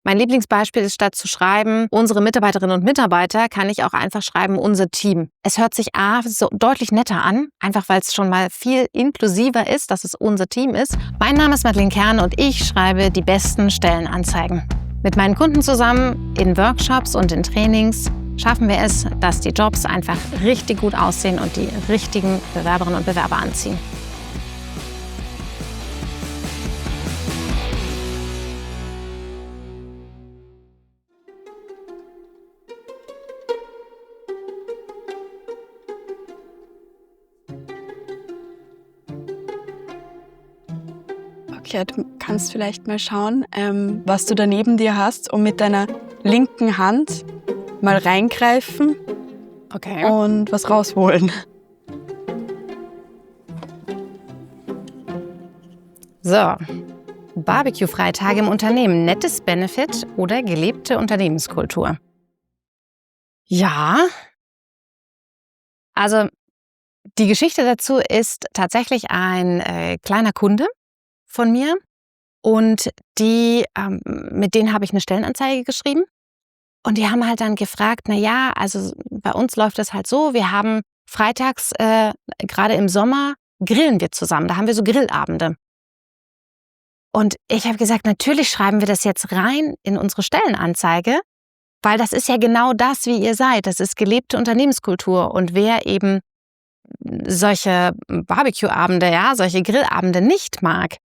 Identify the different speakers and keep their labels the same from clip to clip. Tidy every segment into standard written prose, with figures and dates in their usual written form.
Speaker 1: Mein Lieblingsbeispiel ist, statt zu schreiben, unsere Mitarbeiterinnen und Mitarbeiter, kann ich auch einfach schreiben, unser Team. Es hört sich so deutlich netter an, einfach weil es schon mal viel inklusiver ist, dass es unser Team ist. Mein Name ist Madeleine Kern und ich schreibe die besten Stellenanzeigen. Mit meinen Kunden zusammen, in Workshops und in Trainings, schaffen wir es, dass die Jobs einfach richtig gut aussehen und die richtigen Bewerberinnen und Bewerber anziehen.
Speaker 2: Okay, du kannst vielleicht mal schauen, was du da neben dir hast und mit deiner linken Hand mal reingreifen und was rausholen.
Speaker 1: So, Barbecue-Freitage im Unternehmen, nettes Benefit oder gelebte Unternehmenskultur? Ja, also die Geschichte dazu ist tatsächlich ein kleiner Kunde von mir und mit denen habe ich eine Stellenanzeige geschrieben und die haben halt dann gefragt, also bei uns läuft das halt so, wir haben freitags, gerade im Sommer, grillen wir zusammen, da haben wir so Grillabende. Und ich habe gesagt, natürlich schreiben wir das jetzt rein in unsere Stellenanzeige, weil das ist ja genau das, wie ihr seid. Das ist gelebte Unternehmenskultur. Und wer eben solche Barbecue-Abende, solche Grillabende nicht mag,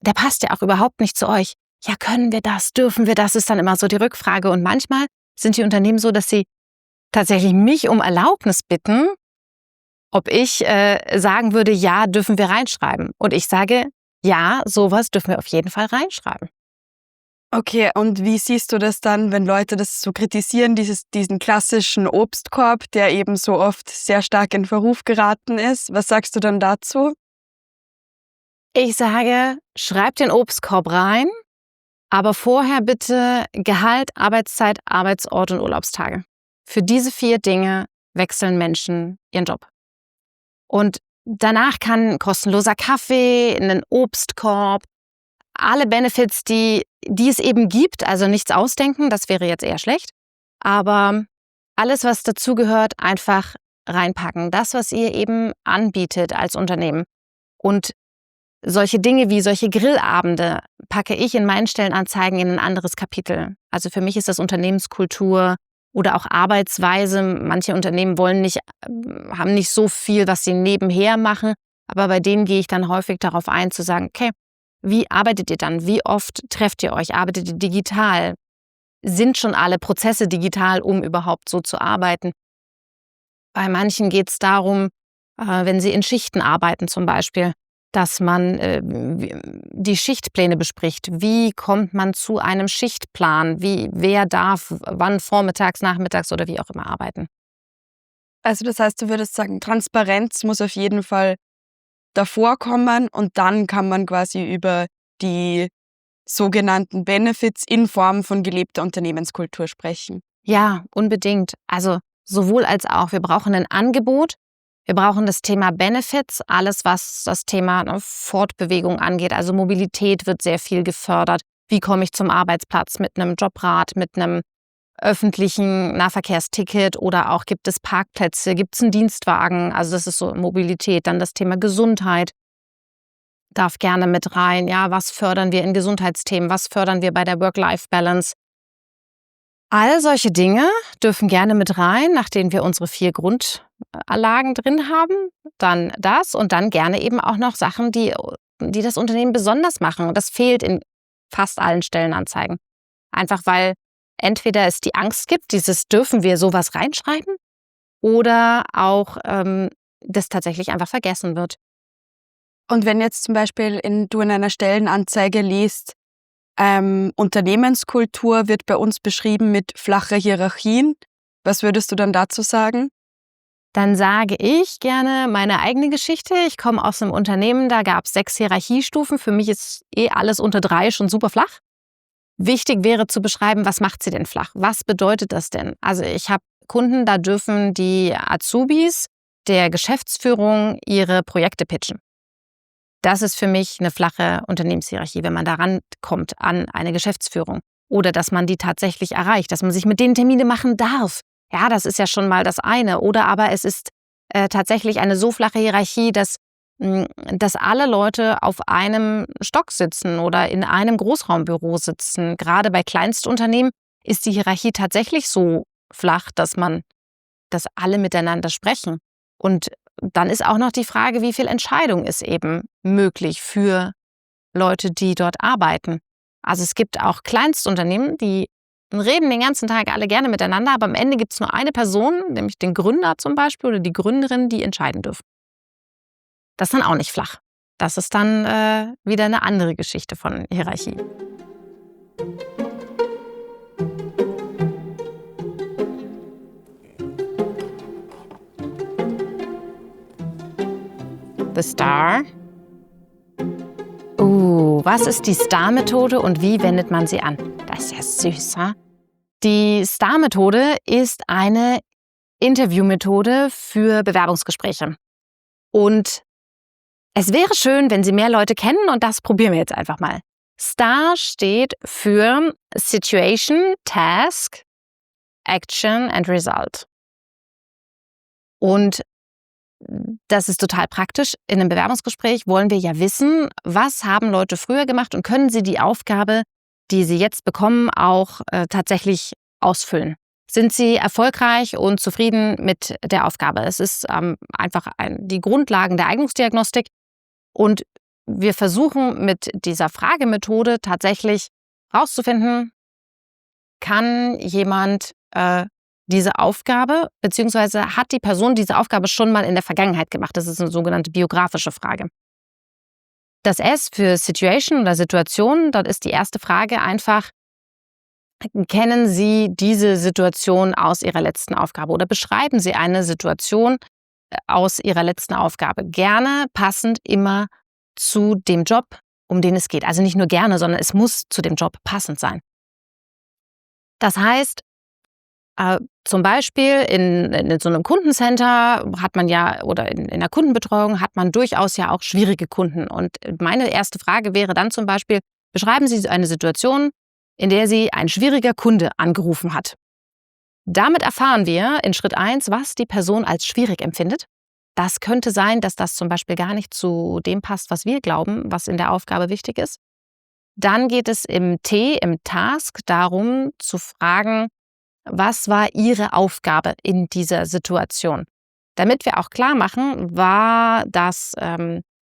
Speaker 1: der passt ja auch überhaupt nicht zu euch. Ja, können wir das? Dürfen wir das? Ist dann immer so die Rückfrage. Und manchmal sind die Unternehmen so, dass sie tatsächlich mich um Erlaubnis bitten, ob ich sagen würde, ja, dürfen wir reinschreiben. Und ich sage, ja, sowas dürfen wir auf jeden Fall reinschreiben.
Speaker 2: Okay, und wie siehst du das dann, wenn Leute das so kritisieren, diesen klassischen Obstkorb, der eben so oft sehr stark in Verruf geraten ist? Was sagst du dann dazu?
Speaker 1: Ich sage, schreibt den Obstkorb rein, aber vorher bitte Gehalt, Arbeitszeit, Arbeitsort und Urlaubstage. Für diese 4 Dinge wechseln Menschen ihren Job. Und danach kann ein kostenloser Kaffee, ein Obstkorb, alle Benefits, die es eben gibt, also nichts ausdenken, das wäre jetzt eher schlecht, aber alles, was dazugehört, einfach reinpacken. Das, was ihr eben anbietet als Unternehmen. Und solche Dinge wie solche Grillabende packe ich in meinen Stellenanzeigen in ein anderes Kapitel. Also für mich ist das Unternehmenskultur oder auch Arbeitsweise. Manche Unternehmen haben nicht so viel, was sie nebenher machen, aber bei denen gehe ich dann häufig darauf ein, zu sagen, okay, wie arbeitet ihr dann? Wie oft trefft ihr euch? Arbeitet ihr digital? Sind schon alle Prozesse digital, um überhaupt so zu arbeiten? Bei manchen geht es darum, wenn sie in Schichten arbeiten zum Beispiel, dass man die Schichtpläne bespricht. Wie kommt man zu einem Schichtplan? Wer darf wann vormittags, nachmittags oder wie auch immer arbeiten?
Speaker 2: Also das heißt, du würdest sagen, Transparenz muss auf jeden Fall davor kommen und dann kann man quasi über die sogenannten Benefits in Form von gelebter Unternehmenskultur sprechen.
Speaker 1: Ja, unbedingt. Also sowohl als auch. Wir brauchen ein Angebot. Wir brauchen das Thema Benefits, alles was das Thema Fortbewegung angeht. Also Mobilität wird sehr viel gefördert. Wie komme ich zum Arbeitsplatz mit einem Jobrad, mit einem öffentlichen Nahverkehrsticket oder auch gibt es Parkplätze, gibt es einen Dienstwagen, also das ist so Mobilität. Dann das Thema Gesundheit darf gerne mit rein. Ja, was fördern wir in Gesundheitsthemen, was fördern wir bei der Work-Life-Balance? All solche Dinge dürfen gerne mit rein, nachdem wir unsere 4 Grundanlagen drin haben. Dann das und dann gerne eben auch noch Sachen, die das Unternehmen besonders machen. Und das fehlt in fast allen Stellenanzeigen. Einfach weil entweder es die Angst gibt, dürfen wir sowas reinschreiben, oder auch das tatsächlich einfach vergessen wird.
Speaker 2: Und wenn jetzt zum Beispiel du in einer Stellenanzeige liest, Unternehmenskultur wird bei uns beschrieben mit flache Hierarchien, was würdest du dann dazu sagen?
Speaker 1: Dann sage ich gerne meine eigene Geschichte. Ich komme aus einem Unternehmen, da gab es 6 Hierarchiestufen. Für mich ist alles unter 3 schon super flach. Wichtig wäre zu beschreiben, was macht sie denn flach? Was bedeutet das denn? Also ich habe Kunden, da dürfen die Azubis der Geschäftsführung ihre Projekte pitchen. Das ist für mich eine flache Unternehmenshierarchie, wenn man daran kommt an eine Geschäftsführung. oder dass man die tatsächlich erreicht, dass man sich mit denen Termine machen darf. Ja, das ist ja schon mal das eine. Oder aber es ist tatsächlich eine so flache Hierarchie, dass alle Leute auf einem Stock sitzen oder in einem Großraumbüro sitzen. Gerade bei Kleinstunternehmen ist die Hierarchie tatsächlich so flach, dass alle miteinander sprechen. Und dann ist auch noch die Frage, wie viel Entscheidung ist eben möglich für Leute, die dort arbeiten. Also es gibt auch Kleinstunternehmen, die reden den ganzen Tag alle gerne miteinander, aber am Ende gibt es nur eine Person, nämlich den Gründer zum Beispiel oder die Gründerin, die entscheiden dürfen. Das ist dann auch nicht flach. Das ist dann wieder eine andere Geschichte von Hierarchie. The Star. Was ist die Star-Methode und wie wendet man sie an? Das ist ja süß, ha? Die Star-Methode ist eine Interviewmethode für Bewerbungsgespräche. Und es wäre schön, wenn Sie mehr Leute kennen und das probieren wir jetzt einfach mal. STAR steht für Situation, Task, Action and Result. Und das ist total praktisch. In einem Bewerbungsgespräch wollen wir ja wissen, was haben Leute früher gemacht und können sie die Aufgabe, die sie jetzt bekommen, auch tatsächlich ausfüllen. Sind sie erfolgreich und zufrieden mit der Aufgabe? Es ist einfach die Grundlagen der Eignungsdiagnostik. Und wir versuchen mit dieser Fragemethode tatsächlich herauszufinden, kann jemand diese Aufgabe, beziehungsweise hat die Person diese Aufgabe schon mal in der Vergangenheit gemacht? Das ist eine sogenannte biografische Frage. Das S für Situation oder Situation, dort ist die erste Frage einfach, kennen Sie diese Situation aus Ihrer letzten Aufgabe oder beschreiben Sie eine Situation aus Ihrer letzten Aufgabe? Gerne passend immer zu dem Job, um den es geht. Also nicht nur gerne, sondern es muss zu dem Job passend sein. Das heißt, zum Beispiel in so einem Kundencenter hat man ja, oder in der Kundenbetreuung hat man durchaus ja auch schwierige Kunden. Und meine erste Frage wäre dann zum Beispiel, beschreiben Sie eine Situation, in der Sie ein schwieriger Kunde angerufen hat. Damit erfahren wir in Schritt 1, was die Person als schwierig empfindet. Das könnte sein, dass das zum Beispiel gar nicht zu dem passt, was wir glauben, was in der Aufgabe wichtig ist. Dann geht es im Task, darum zu fragen, was war Ihre Aufgabe in dieser Situation? Damit wir auch klar machen, war das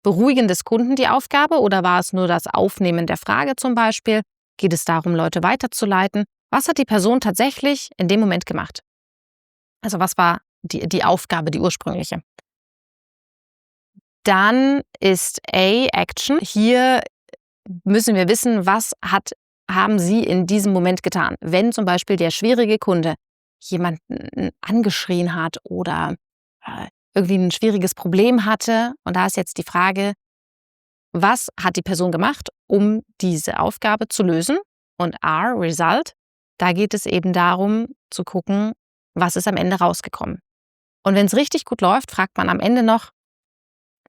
Speaker 1: Beruhigen des Kunden die Aufgabe oder war es nur das Aufnehmen der Frage zum Beispiel? Geht es darum, Leute weiterzuleiten? Was hat die Person tatsächlich in dem Moment gemacht? Also was war die Aufgabe, die ursprüngliche? Dann ist A, Action. Hier müssen wir wissen, was haben Sie in diesem Moment getan? Wenn zum Beispiel der schwierige Kunde jemanden angeschrien hat oder irgendwie ein schwieriges Problem hatte, und da ist jetzt die Frage, was hat die Person gemacht, um diese Aufgabe zu lösen? Und R, Result, da geht es eben darum zu gucken, was ist am Ende rausgekommen. Und wenn es richtig gut läuft, fragt man am Ende noch,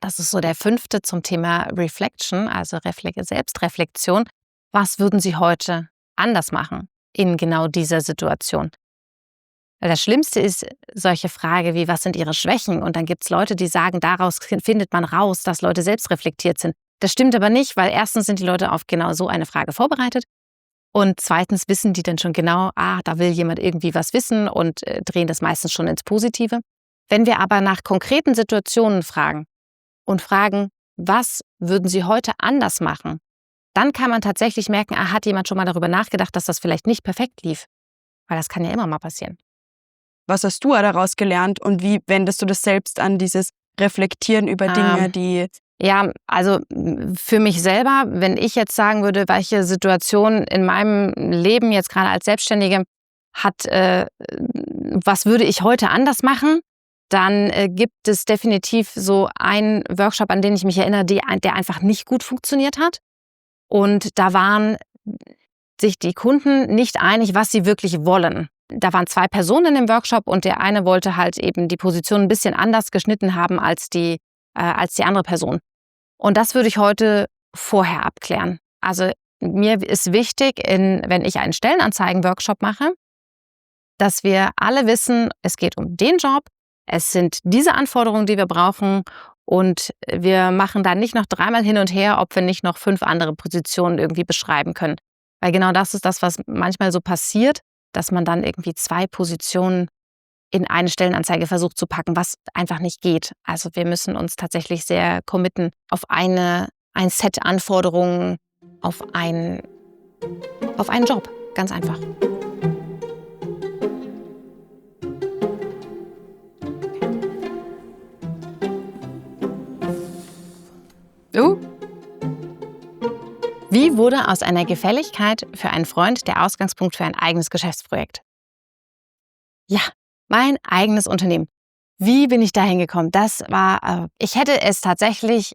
Speaker 1: das ist so der 5. zum Thema Reflection, also Selbstreflexion, was würden Sie heute anders machen in genau dieser Situation? Weil das Schlimmste ist solche Frage wie, was sind Ihre Schwächen? Und dann gibt es Leute, die sagen, daraus findet man raus, dass Leute selbst reflektiert sind. Das stimmt aber nicht, weil erstens sind die Leute auf genau so eine Frage vorbereitet und zweitens wissen die dann schon genau, da will jemand irgendwie was wissen und drehen das meistens schon ins Positive. Wenn wir aber nach konkreten Situationen fragen und fragen, was würden Sie heute anders machen, dann kann man tatsächlich merken, hat jemand schon mal darüber nachgedacht, dass das vielleicht nicht perfekt lief. Weil das kann ja immer mal passieren.
Speaker 2: Was hast du daraus gelernt und wie wendest du das selbst an, dieses Reflektieren über Dinge, die...
Speaker 1: Ja, also für mich selber, wenn ich jetzt sagen würde, welche Situation in meinem Leben jetzt gerade als Selbstständige was würde ich heute anders machen, dann gibt es definitiv so einen Workshop, an den ich mich erinnere, der einfach nicht gut funktioniert hat. Und da waren sich die Kunden nicht einig, was sie wirklich wollen. Da waren 2 Personen im Workshop und der eine wollte halt eben die Position ein bisschen anders geschnitten haben als die andere Person. Und das würde ich heute vorher abklären. Also mir ist wichtig, wenn ich einen Stellenanzeigen-Workshop mache, dass wir alle wissen, es geht um den Job, es sind diese Anforderungen, die wir brauchen und wir machen dann nicht noch dreimal hin und her, ob wir nicht noch 5 andere Positionen irgendwie beschreiben können. Weil genau das ist das, was manchmal so passiert, dass man dann irgendwie 2 Positionen in eine Stellenanzeige versucht zu packen, was einfach nicht geht. Also wir müssen uns tatsächlich sehr committen auf ein Set Anforderungen, auf einen Job. Ganz einfach. Wie wurde aus einer Gefälligkeit für einen Freund der Ausgangspunkt für ein eigenes Geschäftsprojekt? Ja, mein eigenes Unternehmen. Wie bin ich da hingekommen? Ich hätte es tatsächlich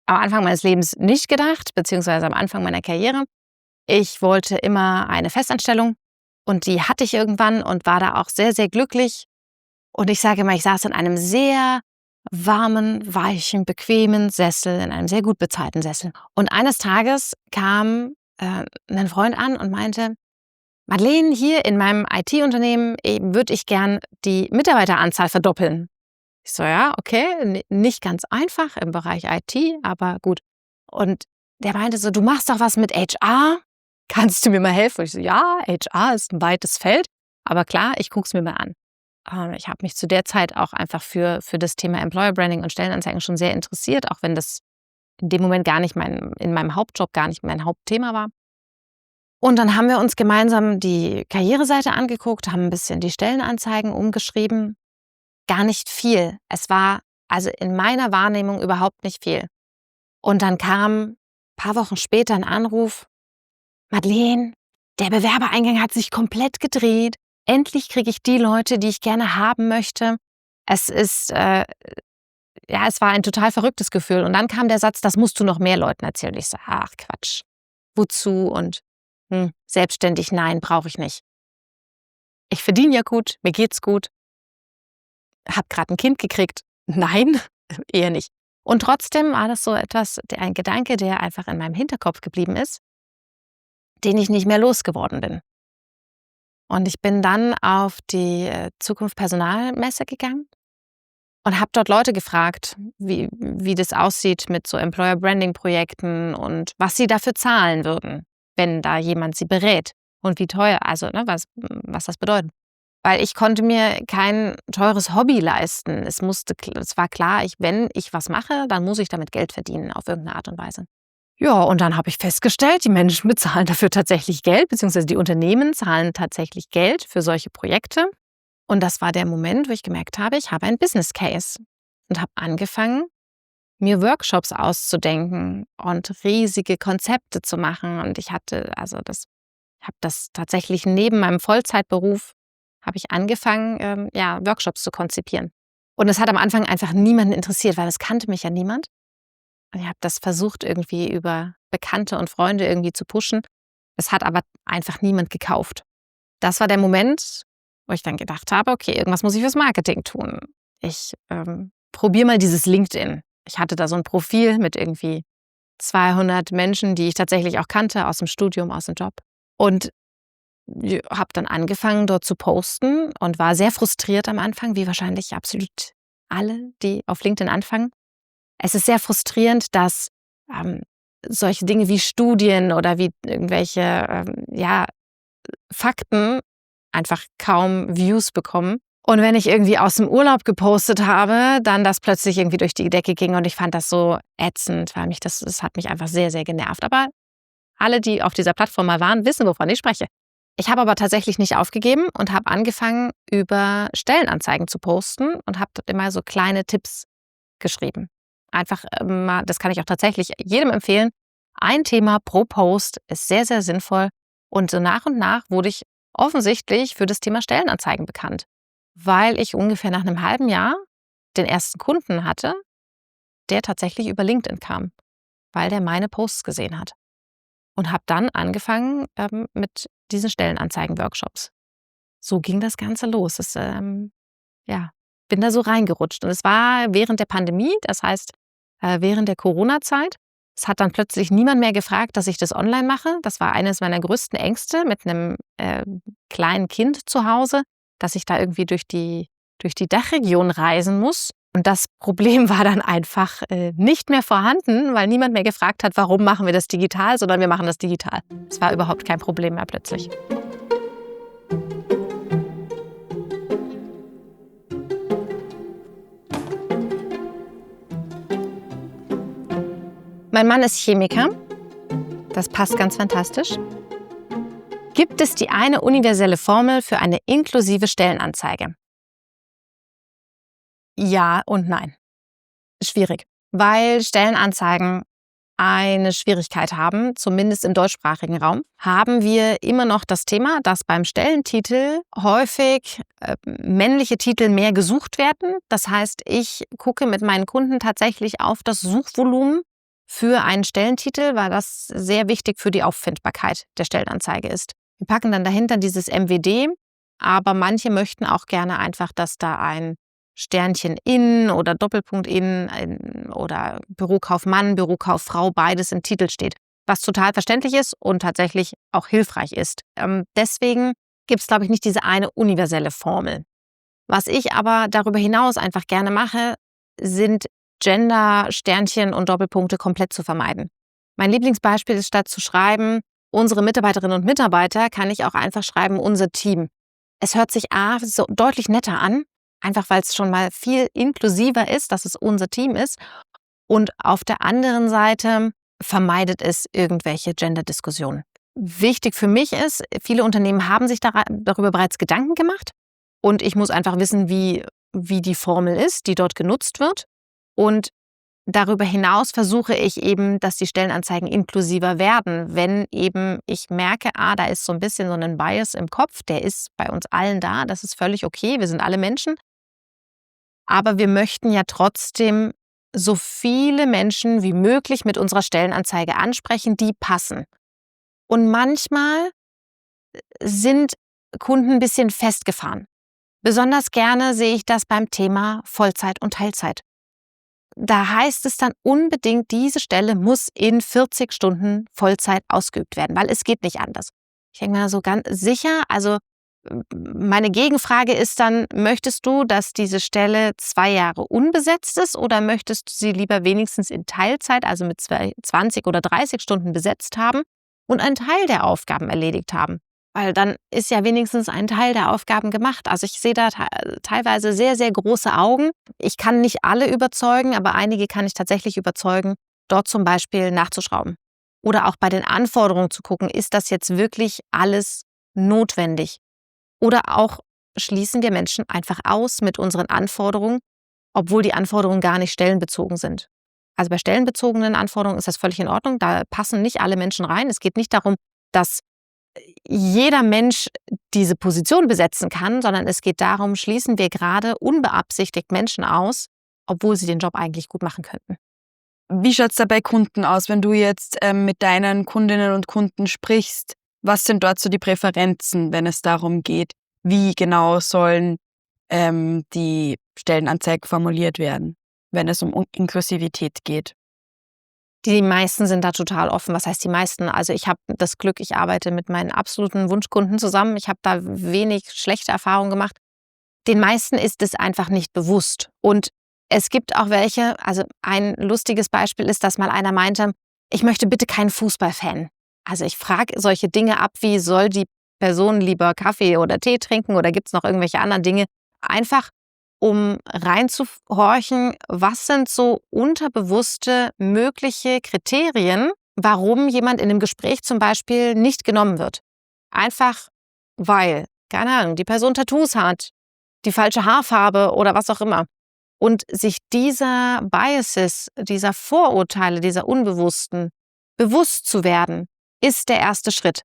Speaker 1: am Anfang meines Lebens nicht gedacht, beziehungsweise am Anfang meiner Karriere. Ich wollte immer eine Festanstellung und die hatte ich irgendwann und war da auch sehr, sehr glücklich. Und ich sage immer, ich saß in einem sehr warmen, weichen, bequemen Sessel, in einem sehr gut bezahlten Sessel. Und eines Tages kam ein Freund an und meinte, Madeleine, hier in meinem IT-Unternehmen würde ich gern die Mitarbeiteranzahl verdoppeln. Ich so, ja, okay, nicht ganz einfach im Bereich IT, aber gut. Und der meinte so, du machst doch was mit HR? Kannst du mir mal helfen? Und ich so, ja, HR ist ein weites Feld, aber klar, ich gucke es mir mal an. Ich habe mich zu der Zeit auch einfach für das Thema Employer Branding und Stellenanzeigen schon sehr interessiert, auch wenn das in dem Moment gar nicht in meinem Hauptjob gar nicht mein Hauptthema war. Und dann haben wir uns gemeinsam die Karriereseite angeguckt, haben ein bisschen die Stellenanzeigen umgeschrieben. Gar nicht viel. Es war also in meiner Wahrnehmung überhaupt nicht viel. Und dann kam ein paar Wochen später ein Anruf: Madeleine, der Bewerbereingang hat sich komplett gedreht. Endlich kriege ich die Leute, die ich gerne haben möchte. Es war ein total verrücktes Gefühl. Und dann kam der Satz, das musst du noch mehr Leuten erzählen. Ich so, ach Quatsch, wozu? Und selbstständig, nein, brauche ich nicht. Ich verdiene ja gut, mir geht's gut. Hab gerade ein Kind gekriegt. Nein, eher nicht. Und trotzdem war das so ein Gedanke, der einfach in meinem Hinterkopf geblieben ist, den ich nicht mehr losgeworden bin. Und ich bin dann auf die Zukunft Personalmesse gegangen und habe dort Leute gefragt, wie das aussieht mit so Employer Branding Projekten und was sie dafür zahlen würden, wenn da jemand sie berät und wie teuer, also was das bedeutet. Weil ich konnte mir kein teures Hobby leisten. Es war klar, wenn ich was mache, dann muss ich damit Geld verdienen auf irgendeine Art und Weise. Ja, und dann habe ich festgestellt, die Menschen bezahlen dafür tatsächlich Geld, beziehungsweise die Unternehmen zahlen tatsächlich Geld für solche Projekte. Und das war der Moment, wo ich gemerkt habe, ich habe einen Business Case und habe angefangen, mir Workshops auszudenken und riesige Konzepte zu machen. Und ich habe das tatsächlich neben meinem Vollzeitberuf habe ich angefangen, Workshops zu konzipieren. Und es hat am Anfang einfach niemanden interessiert, weil es kannte mich ja niemand. Und ich habe das versucht, irgendwie über Bekannte und Freunde irgendwie zu pushen. Es hat aber einfach niemand gekauft. Das war der Moment, wo ich dann gedacht habe, okay, irgendwas muss ich fürs Marketing tun. Ich probiere mal dieses LinkedIn. Ich hatte da so ein Profil mit irgendwie 200 Menschen, die ich tatsächlich auch kannte aus dem Studium, aus dem Job. Und habe dann angefangen, dort zu posten und war sehr frustriert am Anfang, wie wahrscheinlich absolut alle, die auf LinkedIn anfangen. Es ist sehr frustrierend, dass solche Dinge wie Studien oder wie irgendwelche Fakten einfach kaum Views bekommen. Und wenn ich irgendwie aus dem Urlaub gepostet habe, dann das plötzlich irgendwie durch die Decke ging und ich fand das so ätzend, weil das hat mich einfach sehr, sehr genervt. Aber alle, die auf dieser Plattform mal waren, wissen, wovon ich spreche. Ich habe aber tatsächlich nicht aufgegeben und habe angefangen, über Stellenanzeigen zu posten und habe dort immer so kleine Tipps geschrieben. Einfach mal, das kann ich auch tatsächlich jedem empfehlen. Ein Thema pro Post ist sehr, sehr sinnvoll. Und so nach und nach wurde ich offensichtlich für das Thema Stellenanzeigen bekannt, weil ich ungefähr nach einem halben Jahr den ersten Kunden hatte, der tatsächlich über LinkedIn kam, weil der meine Posts gesehen hat. Und habe dann angefangen mit diesen Stellenanzeigen-Workshops. So ging das Ganze los. Bin da so reingerutscht. Und es war während der Pandemie, das heißt während der Corona-Zeit. Es hat dann plötzlich niemand mehr gefragt, dass ich das online mache. Das war eines meiner größten Ängste mit einem kleinen Kind zu Hause, dass ich da irgendwie durch die Dachregion reisen muss. Und das Problem war dann einfach nicht mehr vorhanden, weil niemand mehr gefragt hat, warum machen wir das digital, sondern wir machen das digital. Es war überhaupt kein Problem mehr plötzlich. Mein Mann ist Chemiker. Das passt ganz fantastisch. Gibt es die eine universelle Formel für eine inklusive Stellenanzeige? Ja und nein. Schwierig, weil Stellenanzeigen eine Schwierigkeit haben, zumindest im deutschsprachigen Raum, haben wir immer noch das Thema, dass beim Stellentitel häufig männliche Titel mehr gesucht werden. Das heißt, ich gucke mit meinen Kunden tatsächlich auf das Suchvolumen für einen Stellentitel, weil das sehr wichtig für die Auffindbarkeit der Stellenanzeige ist. Wir packen dann dahinter dieses MWD, aber manche möchten auch gerne einfach, dass da ein Sternchen in oder Doppelpunkt in oder Bürokaufmann, Bürokauffrau, beides im Titel steht, was total verständlich ist und tatsächlich auch hilfreich ist. Deswegen gibt es, glaube ich, nicht diese eine universelle Formel. Was ich aber darüber hinaus einfach gerne mache, sind Gender, Sternchen und Doppelpunkte komplett zu vermeiden. Mein Lieblingsbeispiel ist, statt zu schreiben, unsere Mitarbeiterinnen und Mitarbeiter, kann ich auch einfach schreiben, unser Team. Es hört sich so deutlich netter an, einfach weil es schon mal viel inklusiver ist, dass es unser Team ist. Und auf der anderen Seite vermeidet es irgendwelche Gender-Diskussionen. Wichtig für mich ist, viele Unternehmen haben sich darüber bereits Gedanken gemacht. Und ich muss einfach wissen, wie die Formel ist, die dort genutzt wird. Und darüber hinaus versuche ich eben, dass die Stellenanzeigen inklusiver werden. Wenn eben ich merke, da ist so ein bisschen so ein Bias im Kopf, der ist bei uns allen da, das ist völlig okay, wir sind alle Menschen. Aber wir möchten ja trotzdem so viele Menschen wie möglich mit unserer Stellenanzeige ansprechen, die passen. Und manchmal sind Kunden ein bisschen festgefahren. Besonders gerne sehe ich das beim Thema Vollzeit und Teilzeit. Da heißt es dann unbedingt, diese Stelle muss in 40 Stunden Vollzeit ausgeübt werden, weil es geht nicht anders. Ich denke mal so ganz sicher, also meine Gegenfrage ist dann, möchtest du, dass diese Stelle 2 Jahre unbesetzt ist oder möchtest du sie lieber wenigstens in Teilzeit, also mit 20 oder 30 Stunden besetzt haben und einen Teil der Aufgaben erledigt haben? Weil dann ist ja wenigstens ein Teil der Aufgaben gemacht. Also ich sehe da teilweise sehr, sehr große Augen. Ich kann nicht alle überzeugen, aber einige kann ich tatsächlich überzeugen, dort zum Beispiel nachzuschrauben. Oder auch bei den Anforderungen zu gucken, ist das jetzt wirklich alles notwendig? Oder auch schließen wir Menschen einfach aus mit unseren Anforderungen, obwohl die Anforderungen gar nicht stellenbezogen sind. Also bei stellenbezogenen Anforderungen ist das völlig in Ordnung. Da passen nicht alle Menschen rein. Es geht nicht darum, dass jeder Mensch diese Position besetzen kann, sondern es geht darum, schließen wir gerade unbeabsichtigt Menschen aus, obwohl sie den Job eigentlich gut machen könnten.
Speaker 2: Wie schaut es da bei Kunden aus, wenn du jetzt mit deinen Kundinnen und Kunden sprichst? Was sind dort so die Präferenzen, wenn es darum geht, wie genau sollen die Stellenanzeigen formuliert werden, wenn es um Inklusivität geht?
Speaker 1: Die meisten sind da total offen. Was heißt die meisten? Also ich habe das Glück, ich arbeite mit meinen absoluten Wunschkunden zusammen. Ich habe da wenig schlechte Erfahrungen gemacht. Den meisten ist es einfach nicht bewusst. Und es gibt auch welche, also ein lustiges Beispiel ist, dass mal einer meinte, ich möchte bitte keinen Fußballfan. Also ich frage solche Dinge ab, wie soll die Person lieber Kaffee oder Tee trinken oder gibt es noch irgendwelche anderen Dinge? Einfach um reinzuhorchen, was sind so unterbewusste mögliche Kriterien, warum jemand in einem Gespräch zum Beispiel nicht genommen wird. Einfach weil, keine Ahnung, die Person Tattoos hat, die falsche Haarfarbe oder was auch immer. Und sich dieser Biases, dieser Vorurteile, dieser Unbewussten bewusst zu werden, ist der erste Schritt.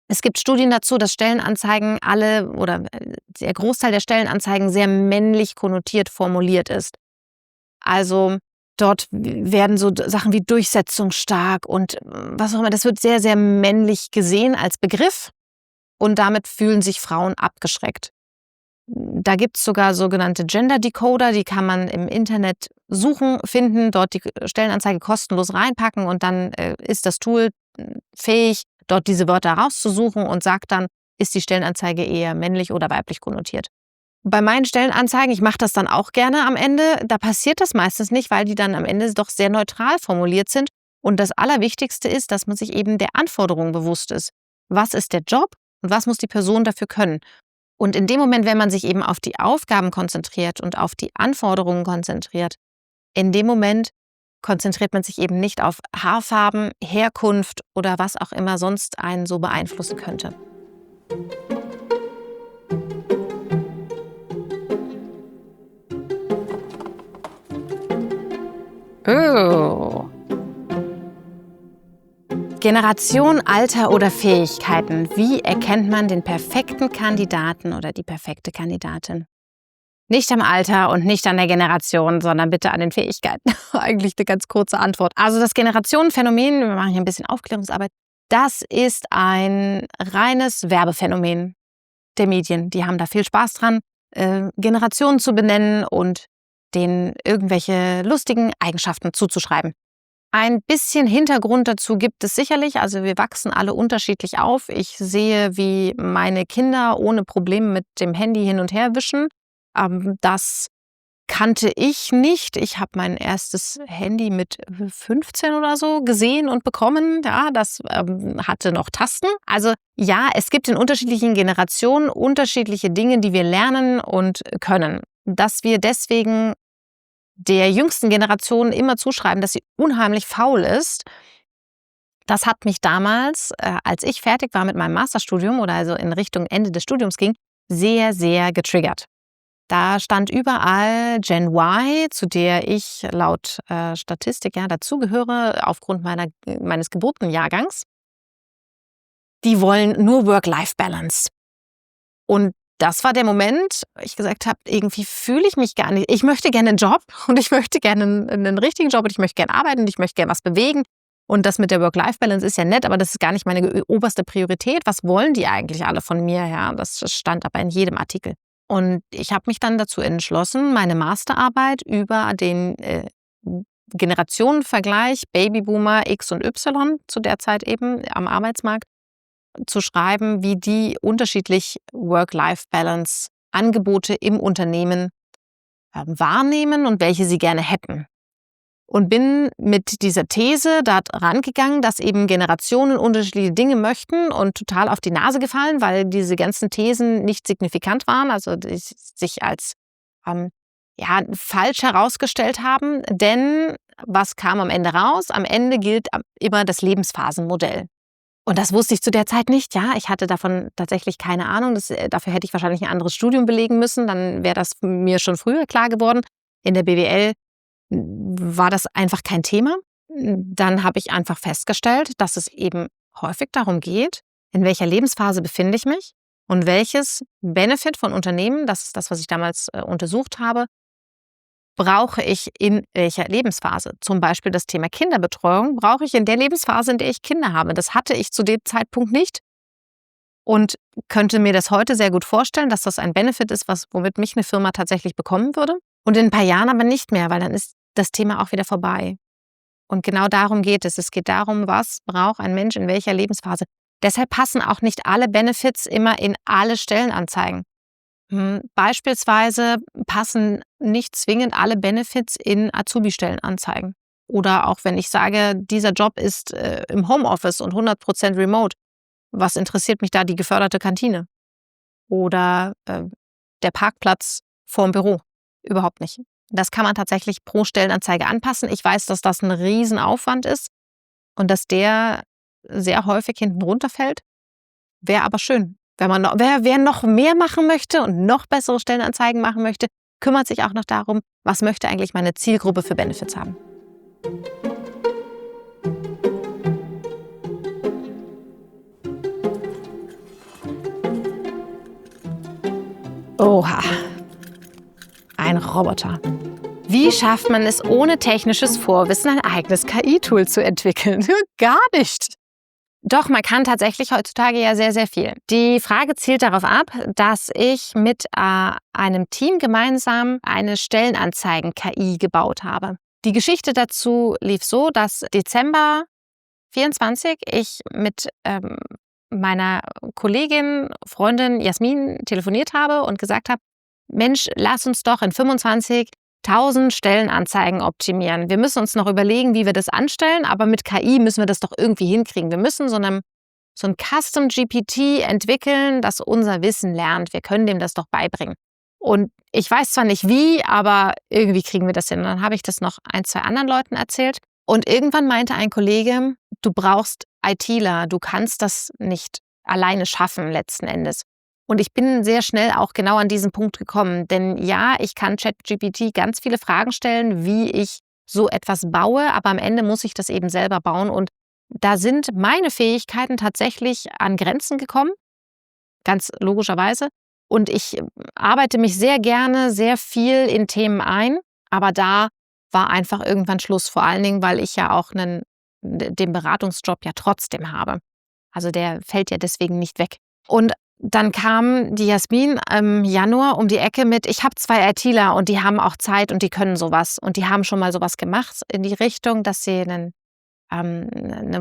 Speaker 1: Es gibt Studien dazu, dass Stellenanzeigen der Großteil der Stellenanzeigen sehr männlich konnotiert formuliert ist. Also dort werden so Sachen wie durchsetzungsstark und was auch immer, das wird sehr, sehr männlich gesehen als Begriff und damit fühlen sich Frauen abgeschreckt. Da gibt es sogar sogenannte Gender Decoder, die kann man im Internet suchen, finden, dort die Stellenanzeige kostenlos reinpacken und dann ist das Tool fähig, dort diese Wörter rauszusuchen und sagt dann, ist die Stellenanzeige eher männlich oder weiblich konnotiert. Bei meinen Stellenanzeigen, ich mache das dann auch gerne am Ende, da passiert das meistens nicht, weil die dann am Ende doch sehr neutral formuliert sind. Und das Allerwichtigste ist, dass man sich eben der Anforderungen bewusst ist. Was ist der Job und was muss die Person dafür können? Und in dem Moment, wenn man sich eben auf die Aufgaben konzentriert und auf die Anforderungen konzentriert, in dem Moment konzentriert man sich eben nicht auf Haarfarben, Herkunft oder was auch immer sonst einen so beeinflussen könnte. Oh. Generation, Alter oder Fähigkeiten. Wie erkennt man den perfekten Kandidaten oder die perfekte Kandidatin? Nicht am Alter und nicht an der Generation, sondern bitte an den Fähigkeiten. Eigentlich eine ganz kurze Antwort. Also das Generationenphänomen, wir machen hier ein bisschen Aufklärungsarbeit, das ist ein reines Werbephänomen der Medien. Die haben da viel Spaß dran, Generationen zu benennen und denen irgendwelche lustigen Eigenschaften zuzuschreiben. Ein bisschen Hintergrund dazu gibt es sicherlich. Also wir wachsen alle unterschiedlich auf. Ich sehe, wie meine Kinder ohne Probleme mit dem Handy hin und her wischen. Das kannte ich nicht. Ich habe mein erstes Handy mit 15 oder so gesehen und bekommen. Ja, das hatte noch Tasten. Also ja, es gibt in unterschiedlichen Generationen unterschiedliche Dinge, die wir lernen und können. Dass wir deswegen der jüngsten Generation immer zuschreiben, dass sie unheimlich faul ist, das hat mich damals, als ich fertig war mit meinem Masterstudium oder also in Richtung Ende des Studiums ging, sehr, sehr getriggert. Da stand überall Gen Y, zu der ich laut Statistik ja dazugehöre, aufgrund meines Geburtenjahrgangs. Die wollen nur Work-Life-Balance. Und das war der Moment, wo ich gesagt habe, irgendwie fühle ich mich gar nicht. Ich möchte gerne einen Job und ich möchte gerne einen richtigen Job und ich möchte gerne arbeiten und ich möchte gerne was bewegen. Und das mit der Work-Life-Balance ist ja nett, aber das ist gar nicht meine oberste Priorität. Was wollen die eigentlich alle von mir? Ja, das stand aber in jedem Artikel. Und ich habe mich dann dazu entschlossen, meine Masterarbeit über den Generationenvergleich Babyboomer X und Y zu der Zeit eben am Arbeitsmarkt zu schreiben, wie die unterschiedlich Work-Life-Balance-Angebote im Unternehmen wahrnehmen und welche sie gerne hätten. Und bin mit dieser These da rangegangen, dass eben Generationen unterschiedliche Dinge möchten und total auf die Nase gefallen, weil diese ganzen Thesen nicht signifikant waren, also sich als falsch herausgestellt haben. Denn was kam am Ende raus? Am Ende gilt immer das Lebensphasenmodell. Und das wusste ich zu der Zeit nicht. Ja, ich hatte davon tatsächlich keine Ahnung. Dafür hätte ich wahrscheinlich ein anderes Studium belegen müssen. Dann wäre das mir schon früher klar geworden. In der BWL war das einfach kein Thema. Dann habe ich einfach festgestellt, dass es eben häufig darum geht, in welcher Lebensphase befinde ich mich und welches Benefit von Unternehmen, das ist das, was ich damals untersucht habe, brauche ich in welcher Lebensphase. Zum Beispiel das Thema Kinderbetreuung brauche ich in der Lebensphase, in der ich Kinder habe. Das hatte ich zu dem Zeitpunkt nicht und könnte mir das heute sehr gut vorstellen, dass das ein Benefit ist, womit mich eine Firma tatsächlich bekommen würde. Und in ein paar Jahren aber nicht mehr, weil dann ist das Thema auch wieder vorbei. Und genau darum geht es. Es geht darum, was braucht ein Mensch in welcher Lebensphase. Deshalb passen auch nicht alle Benefits immer in alle Stellenanzeigen. Beispielsweise passen nicht zwingend alle Benefits in Azubi-Stellenanzeigen. Oder auch wenn ich sage, dieser Job ist im Homeoffice und 100% remote. Was interessiert mich da die geförderte Kantine? Oder der Parkplatz vorm Büro? Überhaupt nicht. Das kann man tatsächlich pro Stellenanzeige anpassen. Ich weiß, dass das ein Riesenaufwand ist und dass der sehr häufig hinten runterfällt. Wäre aber schön. Wer noch mehr machen möchte und noch bessere Stellenanzeigen machen möchte, kümmert sich auch noch darum, was möchte eigentlich meine Zielgruppe für Benefits haben. Oha, ein Roboter. Wie schafft man es, ohne technisches Vorwissen ein eigenes KI-Tool zu entwickeln? Gar nicht. Doch, man kann tatsächlich heutzutage ja sehr, sehr viel. Die Frage zielt darauf ab, dass ich mit einem Team gemeinsam eine Stellenanzeigen-KI gebaut habe. Die Geschichte dazu lief so, dass Dezember 24 ich mit meiner Kollegin, Freundin Jasmin telefoniert habe und gesagt habe, Mensch, lass uns doch in 25.000 Stellenanzeigen optimieren. Wir müssen uns noch überlegen, wie wir das anstellen, aber mit KI müssen wir das doch irgendwie hinkriegen. Wir müssen so ein Custom GPT entwickeln, das unser Wissen lernt. Wir können dem das doch beibringen. Und ich weiß zwar nicht wie, aber irgendwie kriegen wir das hin. Und dann habe ich das noch 1, 2 anderen Leuten erzählt. Und irgendwann meinte ein Kollege, du brauchst ITler, du kannst das nicht alleine schaffen letzten Endes. Und ich bin sehr schnell auch genau an diesen Punkt gekommen. Denn ja, ich kann ChatGPT ganz viele Fragen stellen, wie ich so etwas baue, aber am Ende muss ich das eben selber bauen. Und da sind meine Fähigkeiten tatsächlich an Grenzen gekommen, ganz logischerweise. Und ich arbeite mich sehr gerne, sehr viel in Themen ein, aber da war einfach irgendwann Schluss, vor allen Dingen, weil ich ja auch den Beratungsjob ja trotzdem habe. Also der fällt ja deswegen nicht weg. Und dann kam die Jasmin im Januar um die Ecke mit, ich habe 2 ITler und die haben auch Zeit und die können sowas. Und die haben schon mal sowas gemacht in die Richtung, dass sie eine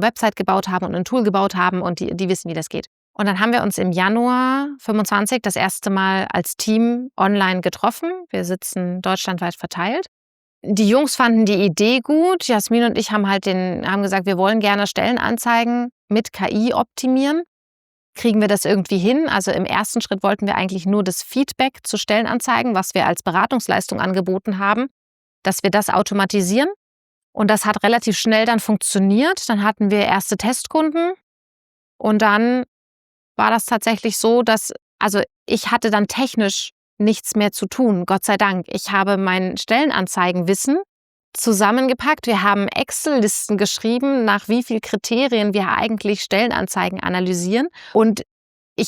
Speaker 1: Website gebaut haben und ein Tool gebaut haben und die wissen, wie das geht. Und dann haben wir uns im Januar 25 das erste Mal als Team online getroffen. Wir sitzen deutschlandweit verteilt. Die Jungs fanden die Idee gut. Jasmin und ich haben haben gesagt, wir wollen gerne Stellenanzeigen mit KI optimieren. Kriegen wir das irgendwie hin? Also im ersten Schritt wollten wir eigentlich nur das Feedback zu Stellenanzeigen, was wir als Beratungsleistung angeboten haben, dass wir das automatisieren. Und das hat relativ schnell dann funktioniert. Dann hatten wir erste Testkunden und dann war das tatsächlich so, dass, also ich hatte dann technisch nichts mehr zu tun, Gott sei Dank. Ich habe mein Stellenanzeigenwissen zusammengepackt. Wir haben Excel-Listen geschrieben, nach wie vielen Kriterien wir eigentlich Stellenanzeigen analysieren. Und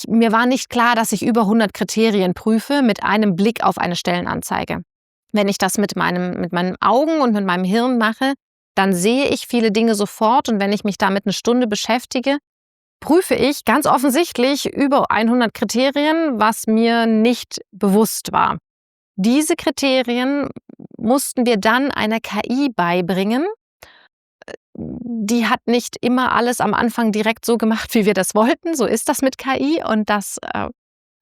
Speaker 1: mir war nicht klar, dass ich über 100 Kriterien prüfe mit einem Blick auf eine Stellenanzeige. Wenn ich das mit meinen Augen und mit meinem Hirn mache, dann sehe ich viele Dinge sofort. Und wenn ich mich damit eine Stunde beschäftige, prüfe ich ganz offensichtlich über 100 Kriterien, was mir nicht bewusst war. Diese Kriterien mussten wir dann einer KI beibringen. Die hat nicht immer alles am Anfang direkt so gemacht, wie wir das wollten. So ist das mit KI und das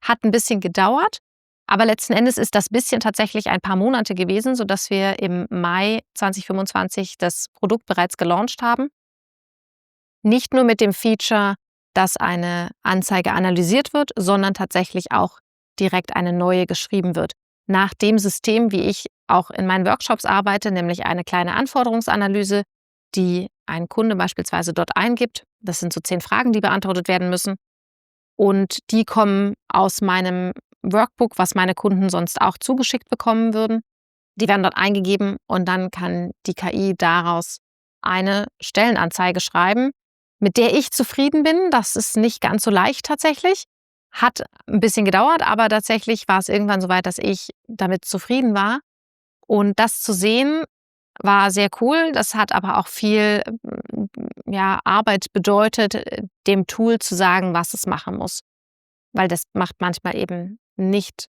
Speaker 1: hat ein bisschen gedauert. Aber letzten Endes ist das bisschen tatsächlich ein paar Monate gewesen, sodass wir im Mai 2025 das Produkt bereits gelauncht haben. Nicht nur mit dem Feature, dass eine Anzeige analysiert wird, sondern tatsächlich auch direkt eine neue geschrieben wird. Nach dem System, wie ich auch in meinen Workshops arbeite, nämlich eine kleine Anforderungsanalyse, die ein Kunde beispielsweise dort eingibt. Das sind so 10 Fragen, die beantwortet werden müssen. Und die kommen aus meinem Workbook, was meine Kunden sonst auch zugeschickt bekommen würden. Die werden dort eingegeben und dann kann die KI daraus eine Stellenanzeige schreiben, mit der ich zufrieden bin. Das ist nicht ganz so leicht tatsächlich. Hat ein bisschen gedauert, aber tatsächlich war es irgendwann so weit, dass ich damit zufrieden war. Und das zu sehen, war sehr cool. Das hat aber auch viel Arbeit bedeutet, dem Tool zu sagen, was es machen muss. Weil das macht manchmal eben nicht,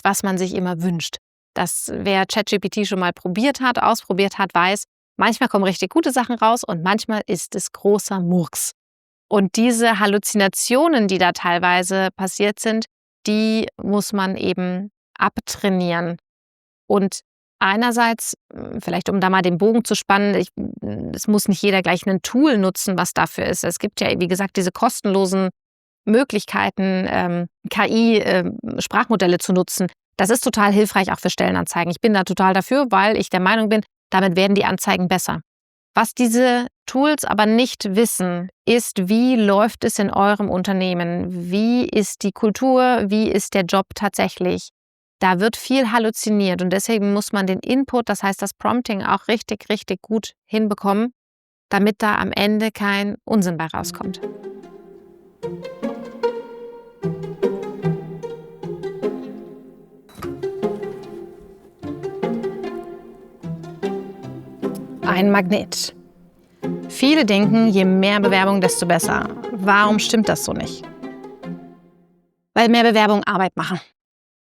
Speaker 1: was man sich immer wünscht. Wer ChatGPT schon mal ausprobiert hat, weiß, manchmal kommen richtig gute Sachen raus und manchmal ist es großer Murks. Und diese Halluzinationen, die da teilweise passiert sind, die muss man eben abtrainieren. Und einerseits, vielleicht um da mal den Bogen zu spannen, es muss nicht jeder gleich ein Tool nutzen, was dafür ist. Es gibt ja, wie gesagt, diese kostenlosen Möglichkeiten, KI-Sprachmodelle zu nutzen. Das ist total hilfreich auch für Stellenanzeigen. Ich bin da total dafür, weil ich der Meinung bin, damit werden die Anzeigen besser. Was diese Tools aber nicht wissen, ist, wie läuft es in eurem Unternehmen? Wie ist die Kultur? Wie ist der Job tatsächlich? Da wird viel halluziniert und deswegen muss man den Input, das heißt das Prompting, auch richtig, richtig gut hinbekommen, damit da am Ende kein Unsinn bei rauskommt. Ein Magnet. Viele denken, je mehr Bewerbung, desto besser. Warum stimmt das so nicht? Weil mehr Bewerbungen Arbeit machen.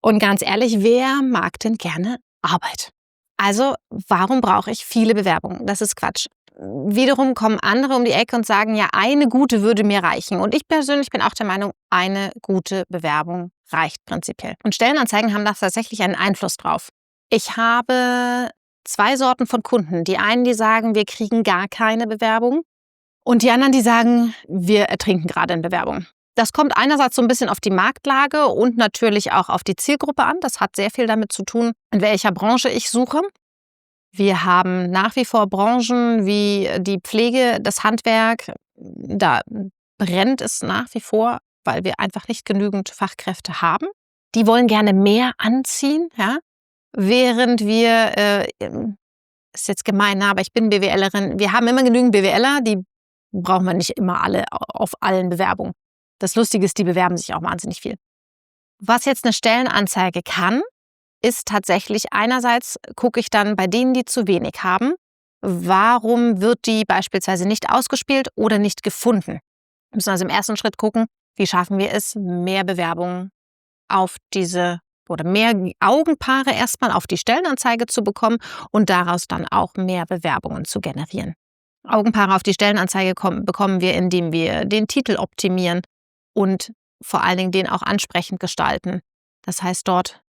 Speaker 1: Und ganz ehrlich, wer mag denn gerne Arbeit? Also, warum brauche ich viele Bewerbungen? Das ist Quatsch. Wiederum kommen andere um die Ecke und sagen, ja, eine gute würde mir reichen. Und ich persönlich bin auch der Meinung, eine gute Bewerbung reicht prinzipiell. Und Stellenanzeigen haben da tatsächlich einen Einfluss drauf. Ich habe 2 Sorten von Kunden. Die einen, die sagen, wir kriegen gar keine Bewerbung. Und die anderen, die sagen, wir ertrinken gerade in Bewerbungen. Das kommt einerseits so ein bisschen auf die Marktlage und natürlich auch auf die Zielgruppe an. Das hat sehr viel damit zu tun, in welcher Branche ich suche. Wir haben nach wie vor Branchen wie die Pflege, das Handwerk. Da brennt es nach wie vor, weil wir einfach nicht genügend Fachkräfte haben. Die wollen gerne mehr anziehen, ja? Während wir, ist jetzt gemein, aber ich bin BWLerin, wir haben immer genügend BWLer, die brauchen wir nicht immer alle auf allen Bewerbungen. Das Lustige ist, die bewerben sich auch wahnsinnig viel. Was jetzt eine Stellenanzeige kann, ist tatsächlich einerseits gucke ich dann bei denen, die zu wenig haben, warum wird die beispielsweise nicht ausgespielt oder nicht gefunden. Wir müssen also im ersten Schritt gucken, wie schaffen wir es, mehr Bewerbungen auf diese oder mehr Augenpaare erstmal auf die Stellenanzeige zu bekommen und daraus dann auch mehr Bewerbungen zu generieren. Augenpaare auf die Stellenanzeige bekommen wir, indem wir den Titel optimieren und vor allen Dingen den auch ansprechend gestalten. Das heißt, dort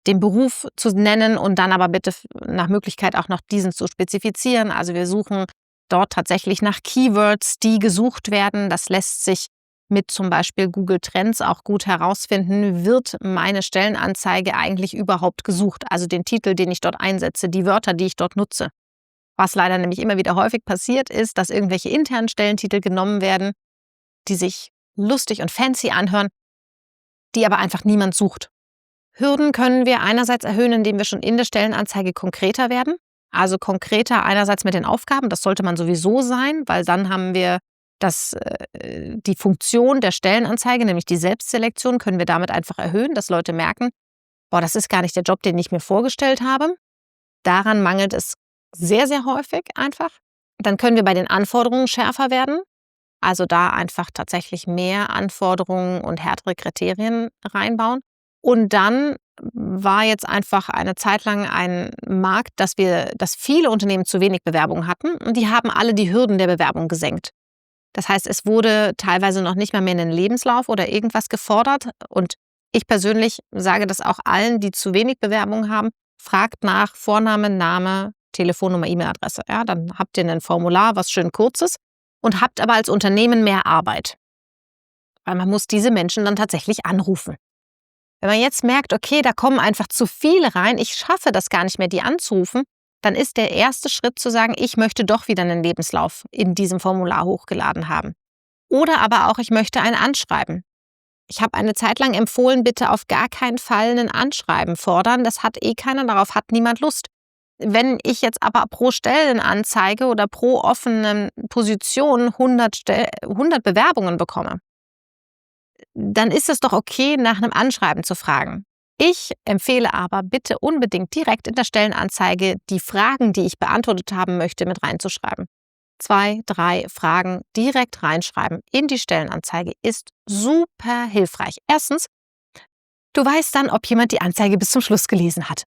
Speaker 1: den Beruf zu nennen und dann aber bitte nach Möglichkeit auch noch diesen zu spezifizieren. Also wir suchen dort tatsächlich nach Keywords, die gesucht werden. Das lässt sich mit zum Beispiel Google Trends auch gut herausfinden. Wird meine Stellenanzeige eigentlich überhaupt gesucht? Also den Titel, den ich dort einsetze, die Wörter, die ich dort nutze. Was leider nämlich immer wieder häufig passiert ist, dass irgendwelche internen Stellentitel genommen werden, die sich lustig und fancy anhören, die aber einfach niemand sucht. Hürden können wir einerseits erhöhen, indem wir schon in der Stellenanzeige konkreter werden. Also konkreter einerseits mit den Aufgaben, das sollte man sowieso sein, weil dann haben wir die Funktion der Stellenanzeige, nämlich die Selbstselektion, können wir damit einfach erhöhen, dass Leute merken, boah, das ist gar nicht der Job, den ich mir vorgestellt habe. Daran mangelt es sehr, sehr häufig einfach. Dann können wir bei den Anforderungen schärfer werden. Also da einfach tatsächlich mehr Anforderungen und härtere Kriterien reinbauen. Und dann war jetzt einfach eine Zeit lang ein Markt, dass viele Unternehmen zu wenig Bewerbungen hatten und die haben alle die Hürden der Bewerbung gesenkt. Das heißt, es wurde teilweise noch nicht mal mehr einen Lebenslauf oder irgendwas gefordert. Und ich persönlich sage das auch allen, die zu wenig Bewerbungen haben, fragt nach Vorname, Name, Telefonnummer, E-Mail-Adresse. Ja, dann habt ihr ein Formular, was schön kurz ist und habt aber als Unternehmen mehr Arbeit. Weil man muss diese Menschen dann tatsächlich anrufen. Wenn man jetzt merkt, okay, da kommen einfach zu viele rein, ich schaffe das gar nicht mehr, die anzurufen, dann ist der erste Schritt zu sagen, ich möchte doch wieder einen Lebenslauf in diesem Formular hochgeladen haben. Oder aber auch, ich möchte ein Anschreiben. Ich habe eine Zeit lang empfohlen, bitte auf gar keinen Fall ein Anschreiben fordern. Das hat keiner, darauf hat niemand Lust. Wenn ich jetzt aber pro Stellenanzeige oder pro offenen Position 100 Bewerbungen bekomme, dann ist es doch okay, nach einem Anschreiben zu fragen. Ich empfehle aber bitte unbedingt direkt in der Stellenanzeige die Fragen, die ich beantwortet haben möchte, mit reinzuschreiben. 2, 3 Fragen direkt reinschreiben in die Stellenanzeige ist super hilfreich. Erstens, du weißt dann, ob jemand die Anzeige bis zum Schluss gelesen hat.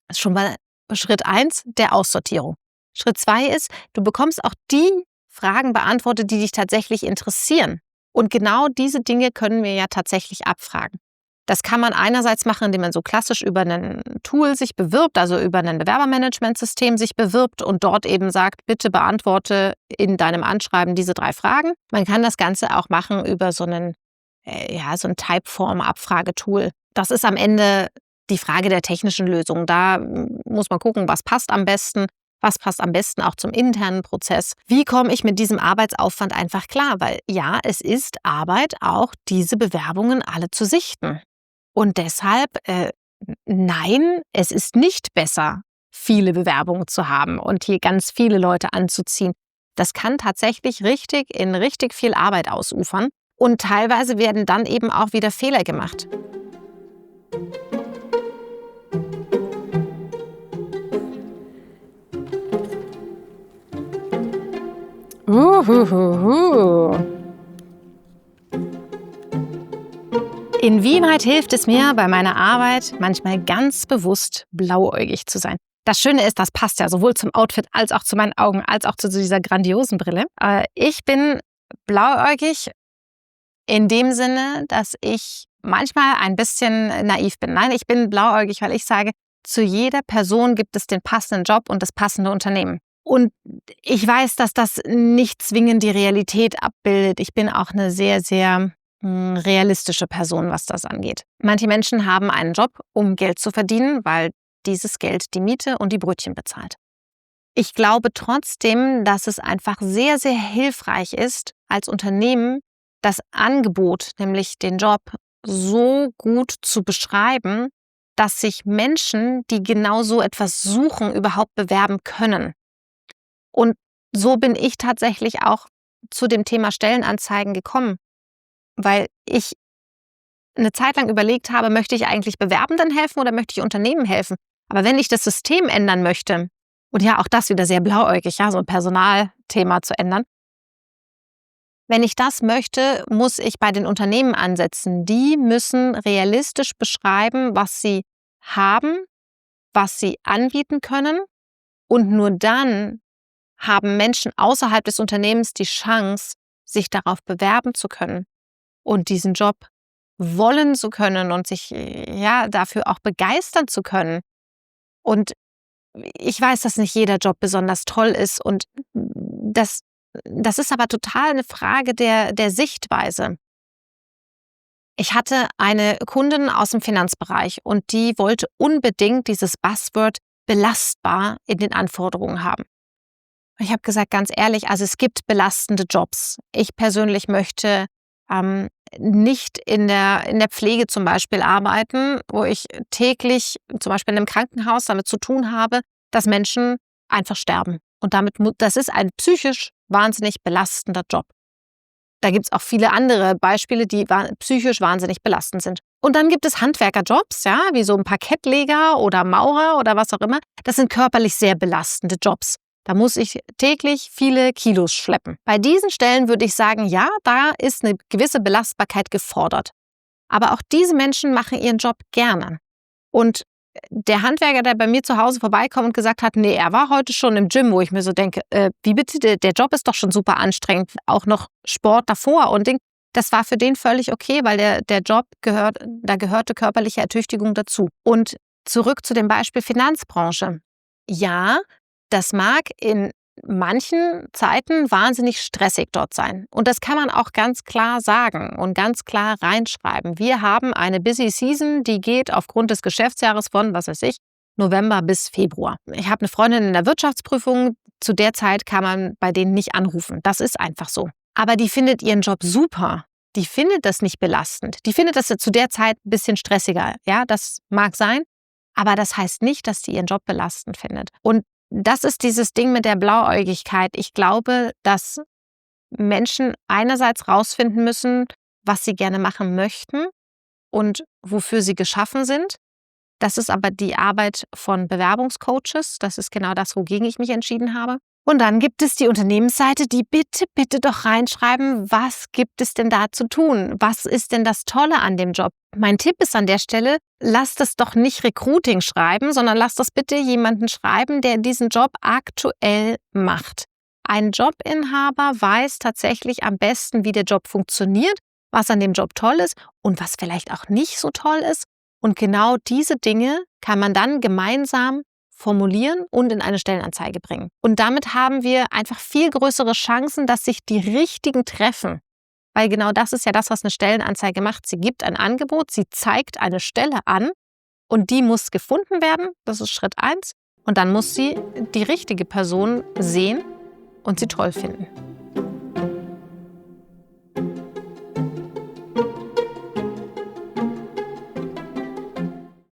Speaker 1: Das ist schon mal Schritt 1 der Aussortierung. Schritt 2 ist, du bekommst auch die Fragen beantwortet, die dich tatsächlich interessieren. Und genau diese Dinge können wir ja tatsächlich abfragen. Das kann man einerseits machen, indem man so klassisch über ein Tool sich bewirbt, also über ein Bewerbermanagementsystem sich bewirbt und dort eben sagt, bitte beantworte in deinem Anschreiben diese 3 Fragen. Man kann das Ganze auch machen über so ein Typeform-Abfragetool. Das ist am Ende die Frage der technischen Lösung. Da muss man gucken, was passt am besten. Was passt am besten auch zum internen Prozess? Wie komme ich mit diesem Arbeitsaufwand einfach klar? Weil ja, es ist Arbeit, auch diese Bewerbungen alle zu sichten. Und deshalb, nein, es ist nicht besser, viele Bewerbungen zu haben und hier ganz viele Leute anzuziehen. Das kann tatsächlich in richtig viel Arbeit ausufern. Und teilweise werden dann eben auch wieder Fehler gemacht. Inwieweit hilft es mir bei meiner Arbeit, manchmal ganz bewusst blauäugig zu sein? Das Schöne ist, das passt ja sowohl zum Outfit als auch zu meinen Augen, als auch zu dieser grandiosen Brille. Ich bin blauäugig in dem Sinne, dass ich manchmal ein bisschen naiv bin. Nein, ich bin blauäugig, weil ich sage, zu jeder Person gibt es den passenden Job und das passende Unternehmen. Und ich weiß, dass das nicht zwingend die Realität abbildet. Ich bin auch eine sehr, sehr realistische Person, was das angeht. Manche Menschen haben einen Job, um Geld zu verdienen, weil dieses Geld die Miete und die Brötchen bezahlt. Ich glaube trotzdem, dass es einfach sehr, sehr hilfreich ist, als Unternehmen das Angebot, nämlich den Job, so gut zu beschreiben, dass sich Menschen, die genau so etwas suchen, überhaupt bewerben können. Und so bin ich tatsächlich auch zu dem Thema Stellenanzeigen gekommen, weil ich eine Zeit lang überlegt habe, möchte ich eigentlich Bewerbenden helfen oder möchte ich Unternehmen helfen? Aber wenn ich das System ändern möchte, und ja, auch das wieder sehr blauäugig, ja, so ein Personalthema zu ändern, wenn ich das möchte, muss ich bei den Unternehmen ansetzen. Die müssen realistisch beschreiben, was sie haben, was sie anbieten können. Und nur dann haben Menschen außerhalb des Unternehmens die Chance, sich darauf bewerben zu können und diesen Job wollen zu können und sich dafür auch begeistern zu können. Und ich weiß, dass nicht jeder Job besonders toll ist und das ist aber total eine Frage der Sichtweise. Ich hatte eine Kundin aus dem Finanzbereich und die wollte unbedingt dieses Buzzword belastbar in den Anforderungen haben. Ich habe gesagt, ganz ehrlich, also es gibt belastende Jobs. Ich persönlich möchte nicht in der Pflege zum Beispiel arbeiten, wo ich täglich zum Beispiel in einem Krankenhaus damit zu tun habe, dass Menschen einfach sterben. Und das ist ein psychisch wahnsinnig belastender Job. Da gibt es auch viele andere Beispiele, die psychisch wahnsinnig belastend sind. Und dann gibt es Handwerkerjobs, ja, wie so ein Parkettleger oder Maurer oder was auch immer. Das sind körperlich sehr belastende Jobs. Da muss ich täglich viele Kilos schleppen. Bei diesen Stellen würde ich sagen, ja, da ist eine gewisse Belastbarkeit gefordert. Aber auch diese Menschen machen ihren Job gerne. Und der Handwerker, der bei mir zu Hause vorbeikommt und gesagt hat, nee, er war heute schon im Gym, wo ich mir so denke, wie bitte, der Job ist doch schon super anstrengend, auch noch Sport davor und Ding. Das war für den völlig okay, weil der Job da gehörte körperliche Ertüchtigung dazu. Und zurück zu dem Beispiel Finanzbranche. Ja, das mag in manchen Zeiten wahnsinnig stressig dort sein. Und das kann man auch ganz klar sagen und ganz klar reinschreiben. Wir haben eine Busy Season, die geht aufgrund des Geschäftsjahres von, was weiß ich, November bis Februar. Ich habe eine Freundin in der Wirtschaftsprüfung. Zu der Zeit kann man bei denen nicht anrufen. Das ist einfach so. Aber die findet ihren Job super. Die findet das nicht belastend. Die findet das zu der Zeit ein bisschen stressiger. Ja, das mag sein. Aber das heißt nicht, dass die ihren Job belastend findet. Und das ist dieses Ding mit der Blauäugigkeit. Ich glaube, dass Menschen einerseits rausfinden müssen, was sie gerne machen möchten und wofür sie geschaffen sind. Das ist aber die Arbeit von Bewerbungscoaches. Das ist genau das, wogegen ich mich entschieden habe. Und dann gibt es die Unternehmensseite, die bitte doch reinschreiben, was gibt es denn da zu tun? Was ist denn das Tolle an dem Job? Mein Tipp ist an der Stelle, lasst es doch nicht Recruiting schreiben, sondern lasst das bitte jemanden schreiben, der diesen Job aktuell macht. Ein Jobinhaber weiß tatsächlich am besten, wie der Job funktioniert, was an dem Job toll ist und was vielleicht auch nicht so toll ist. Und genau diese Dinge kann man dann gemeinsam formulieren und in eine Stellenanzeige bringen. Und damit haben wir einfach viel größere Chancen, dass sich die Richtigen treffen. Weil genau das ist ja das, was eine Stellenanzeige macht. Sie gibt ein Angebot, sie zeigt eine Stelle an und die muss gefunden werden. Das ist Schritt 1. Und dann muss sie die richtige Person sehen und sie toll finden.